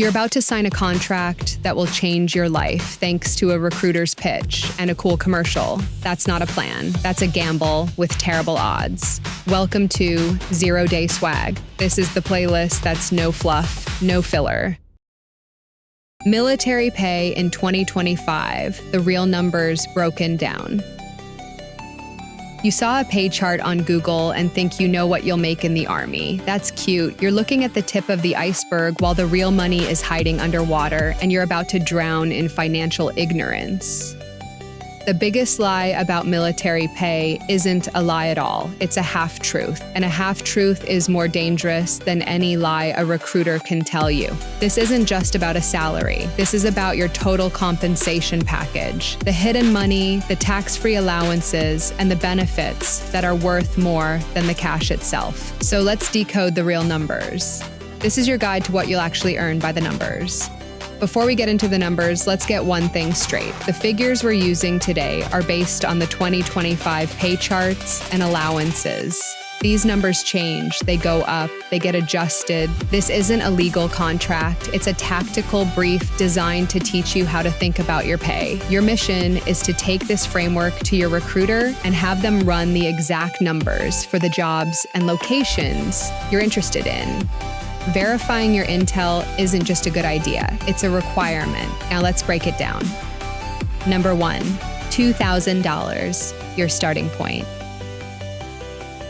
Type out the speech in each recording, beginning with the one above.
You're about to sign a contract that will change your life thanks to a recruiter's pitch and a cool commercial. That's not a plan. That's a gamble with terrible odds. Welcome to 0 Day Swag. This is the playlist that's no fluff, no filler. Military pay in 2025, the real numbers broken down. You saw a pay chart on Google and think you know what you'll make in the Army. That's cute. You're looking at the tip of the iceberg while the real money is hiding underwater and you're about to drown in financial ignorance. The biggest lie about military pay isn't a lie at all. It's a half-truth, and a half-truth is more dangerous than any lie a recruiter can tell you. This isn't just about a salary. This is about your total compensation package, the hidden money, the tax-free allowances, and the benefits that are worth more than the cash itself. So let's decode the real numbers. This is your guide to what you'll actually earn by the numbers. Before we get into the numbers, let's get one thing straight. The figures we're using today are based on the 2025 pay charts and allowances. These numbers change, they go up, they get adjusted. This isn't a legal contract, it's a tactical brief designed to teach you how to think about your pay. Your mission is to take this framework to your recruiter and have them run the exact numbers for the jobs and locations you're interested in. Verifying your intel isn't just a good idea, it's a requirement. Now let's break it down. Number 1, $2,000, your starting point.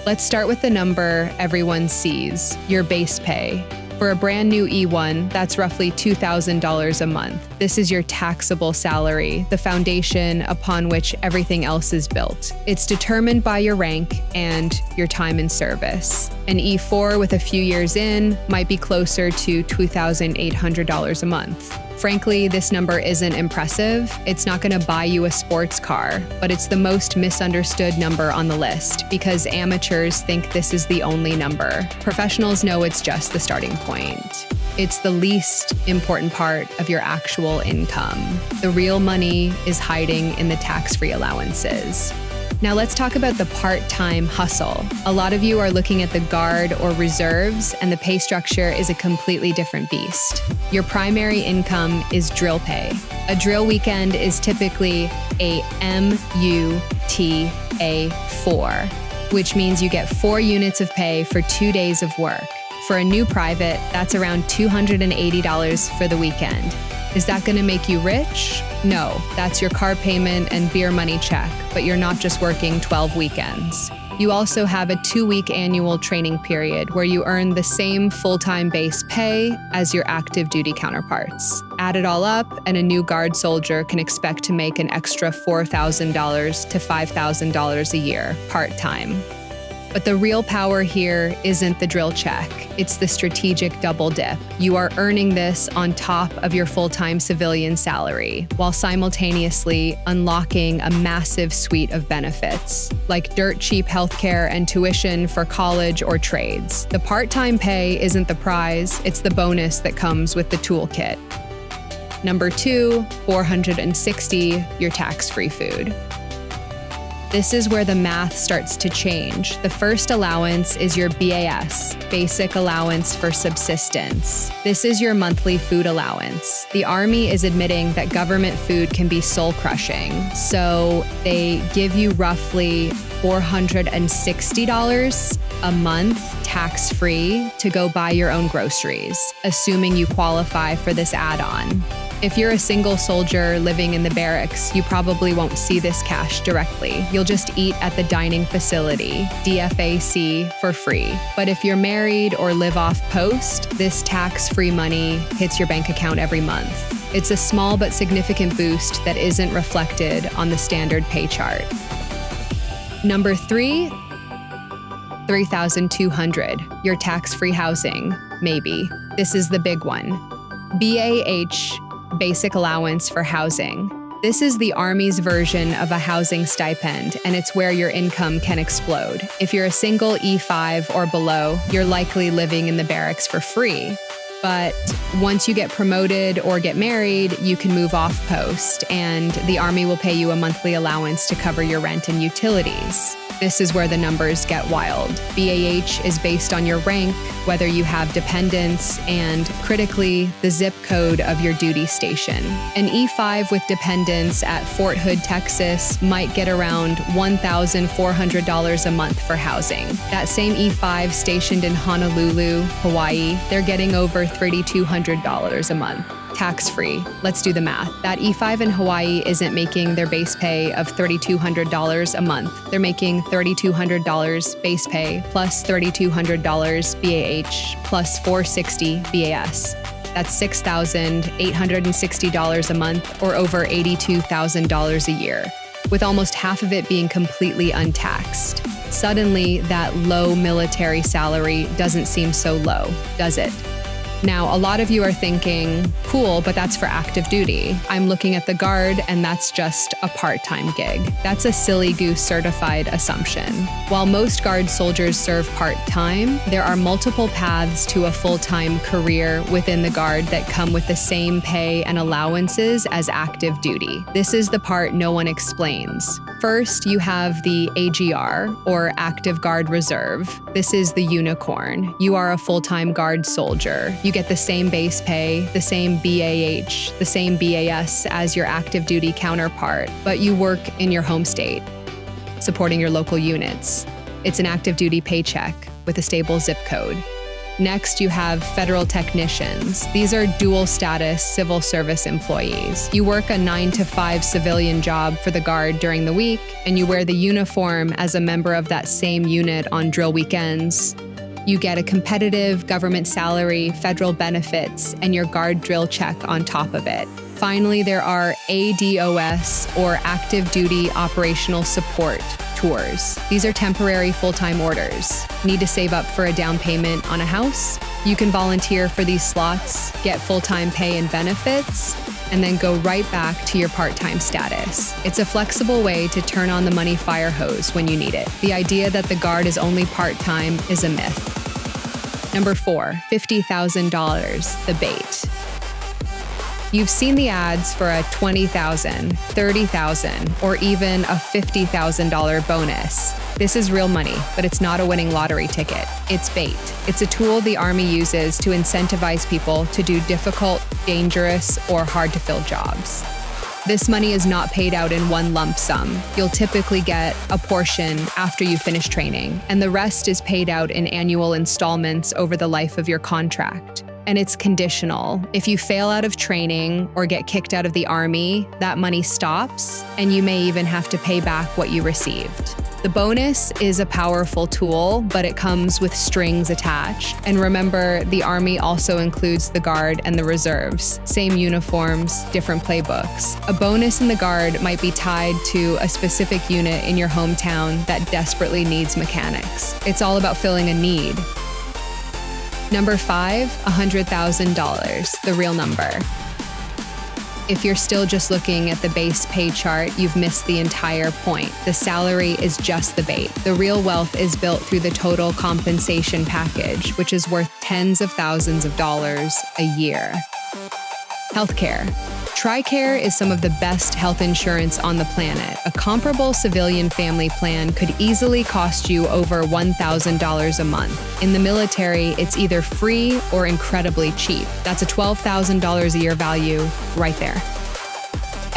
Let's start with the number everyone sees, your base pay. For a brand new E1, that's roughly $2,000 a month. This is your taxable salary, the foundation upon which everything else is built. It's determined by your rank and your time in service. An E4 with a few years in might be closer to $2,800 a month. Frankly, this number isn't impressive. It's not going to buy you a sports car, but it's the most misunderstood number on the list because amateurs think this is the only number. Professionals know it's just the starting point. It's the least important part of your actual income. The real money is hiding in the tax-free allowances. Now let's talk about the part-time hustle. A lot of you are looking at the guard or reserves, and the pay structure is a completely different beast. Your primary income is drill pay. A drill weekend is typically a MUTA4, which means you get 4 units of pay for 2 days of work. For a new private, that's around $280 for the weekend. Is that going to make you rich? No, that's your car payment and beer money check, but you're not just working 12 weekends. You also have a 2-week annual training period where you earn the same full-time base pay as your active duty counterparts. Add it all up, and a new guard soldier can expect to make an extra $4,000 to $5,000 a year, part-time. But the real power here isn't the drill check, it's the strategic double dip. You are earning this on top of your full-time civilian salary, while simultaneously unlocking a massive suite of benefits, like dirt cheap healthcare and tuition for college or trades. The part-time pay isn't the prize, it's the bonus that comes with the toolkit. Number 2, $460, your tax-free food. This is where the math starts to change. The first allowance is your BAS, Basic Allowance for Subsistence. This is your monthly food allowance. The Army is admitting that government food can be soul-crushing, so they give you roughly $460 a month tax-free to go buy your own groceries, assuming you qualify for this add-on. If you're a single soldier living in the barracks, you probably won't see this cash directly. You'll just eat at the dining facility, DFAC, for free. But if you're married or live off post, this tax-free money hits your bank account every month. It's a small but significant boost that isn't reflected on the standard pay chart. Number 3, $3,200, your tax-free housing, maybe. This is the big one. BAH, Basic Allowance for Housing. This is the Army's version of a housing stipend, and it's where your income can explode. If you're a single E5 or below, you're likely living in the barracks for free. But once you get promoted or get married, you can move off post, and the Army will pay you a monthly allowance to cover your rent and utilities. This is where the numbers get wild. BAH is based on your rank, whether you have dependents, and critically, the zip code of your duty station. An E5 with dependents at Fort Hood, Texas might get around $1,400 a month for housing. That same E5 stationed in Honolulu, Hawaii, they're getting over $3,200 a month. Tax-free. Let's do the math. That E5 in Hawaii isn't making their base pay of $3,200 a month. They're making $3,200 base pay plus $3,200 BAH plus $460 BAS. That's $6,860 a month, or over $82,000 a year, with almost half of it being completely untaxed. Suddenly, that low military salary doesn't seem so low, does it? Now, a lot of you are thinking, cool, but that's for active duty. I'm looking at the Guard, and that's just a part-time gig. That's a silly goose certified assumption. While most Guard soldiers serve part-time, there are multiple paths to a full-time career within the Guard that come with the same pay and allowances as active duty. This is the part no one explains. First, you have the AGR, or Active Guard Reserve. This is the unicorn. You are a full-time Guard soldier. You get the same base pay, the same BAH, the same BAS as your active duty counterpart, but you work in your home state, supporting your local units. It's an active duty paycheck with a stable zip code. Next, you have federal technicians. These are dual status civil service employees. You work a 9-to-5 civilian job for the Guard during the week, and you wear the uniform as a member of that same unit on drill weekends. You get a competitive government salary, federal benefits, and your Guard drill check on top of it. Finally, there are ADOS, or Active Duty Operational Support tours. These are temporary full-time orders. Need to save up for a down payment on a house? You can volunteer for these slots, get full-time pay and benefits, and then go right back to your part-time status. It's a flexible way to turn on the money fire hose when you need it. The idea that the Guard is only part-time is a myth. Number 4, $50,000, the bait. You've seen the ads for a $20,000, $30,000, or even a $50,000 bonus. This is real money, but it's not a winning lottery ticket. It's bait. It's a tool the Army uses to incentivize people to do difficult, dangerous, or hard-to-fill jobs. This money is not paid out in one lump sum. You'll typically get a portion after you finish training, and the rest is paid out in annual installments over the life of your contract. And it's conditional. If you fail out of training or get kicked out of the Army, that money stops, and you may even have to pay back what you received. The bonus is a powerful tool, but it comes with strings attached. And remember, the Army also includes the Guard and the Reserves. Same uniforms, different playbooks. A bonus in the Guard might be tied to a specific unit in your hometown that desperately needs mechanics. It's all about filling a need. Number 5, $100,000, the real number. If you're still just looking at the base pay chart, you've missed the entire point. The salary is just the bait. The real wealth is built through the total compensation package, which is worth tens of thousands of dollars a year. Healthcare. TRICARE is some of the best health insurance on the planet. A comparable civilian family plan could easily cost you over $1,000 a month. In the military, it's either free or incredibly cheap. That's a $12,000 a year value right there.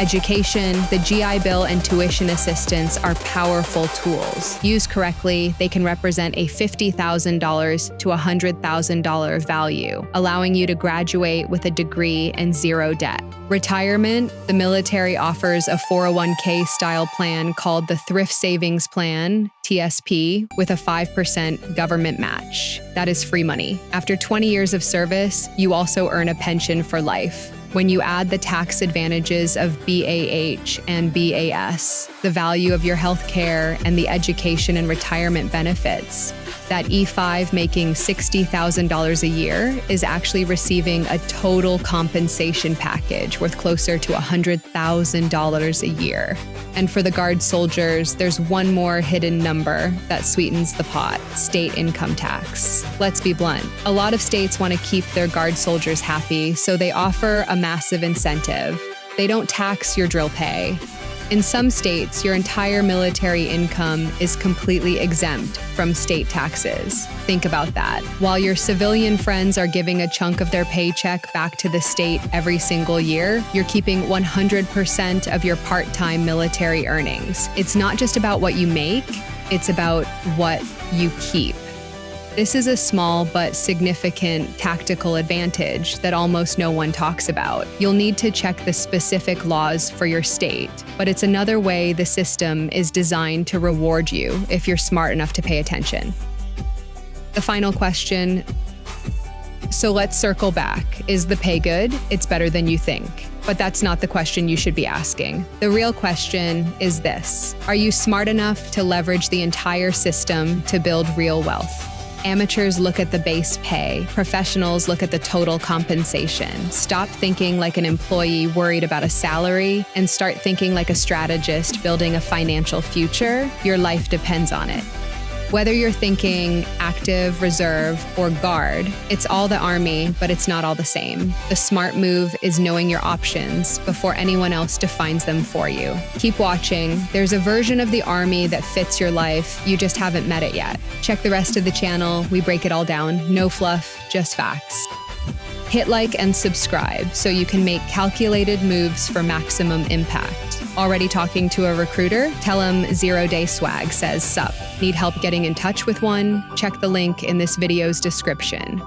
Education, the GI Bill and tuition assistance are powerful tools. Used correctly, they can represent a $50,000 to $100,000 value, allowing you to graduate with a degree and zero debt. Retirement, the military offers a 401k style plan called the Thrift Savings Plan, TSP, with a 5% government match. That is free money. After 20 years of service, you also earn a pension for life. When you add the tax advantages of BAH and BAS, the value of your health care, and the education and retirement benefits, that E5 making $60,000 a year is actually receiving a total compensation package worth closer to $100,000 a year. And for the Guard soldiers, there's one more hidden number that sweetens the pot: state income tax. Let's be blunt. A lot of states want to keep their Guard soldiers happy, so they offer a massive incentive. They don't tax your drill pay. In some states, your entire military income is completely exempt from state taxes. Think about that. While your civilian friends are giving a chunk of their paycheck back to the state every single year, you're keeping 100% of your part-time military earnings. It's not just about what you make, it's about what you keep. This is a small but significant tactical advantage that almost no one talks about. You'll need to check the specific laws for your state, but it's another way the system is designed to reward you if you're smart enough to pay attention. The final question. So let's circle back. Is the pay good? It's better than you think. But that's not the question you should be asking. The real question is this: are you smart enough to leverage the entire system to build real wealth? Amateurs look at the base pay. Professionals look at the total compensation. Stop thinking like an employee worried about a salary and start thinking like a strategist building a financial future. Your life depends on it. Whether you're thinking active, reserve, or guard, it's all the Army, but it's not all the same. The smart move is knowing your options before anyone else defines them for you. Keep watching. There's a version of the Army that fits your life. You just haven't met it yet. Check the rest of the channel. We break it all down. No fluff, just facts. Hit like and subscribe so you can make calculated moves for maximum impact. Already talking to a recruiter? Tell him 0 Day Swag says sup. Need help getting in touch with one? Check the link in this video's description.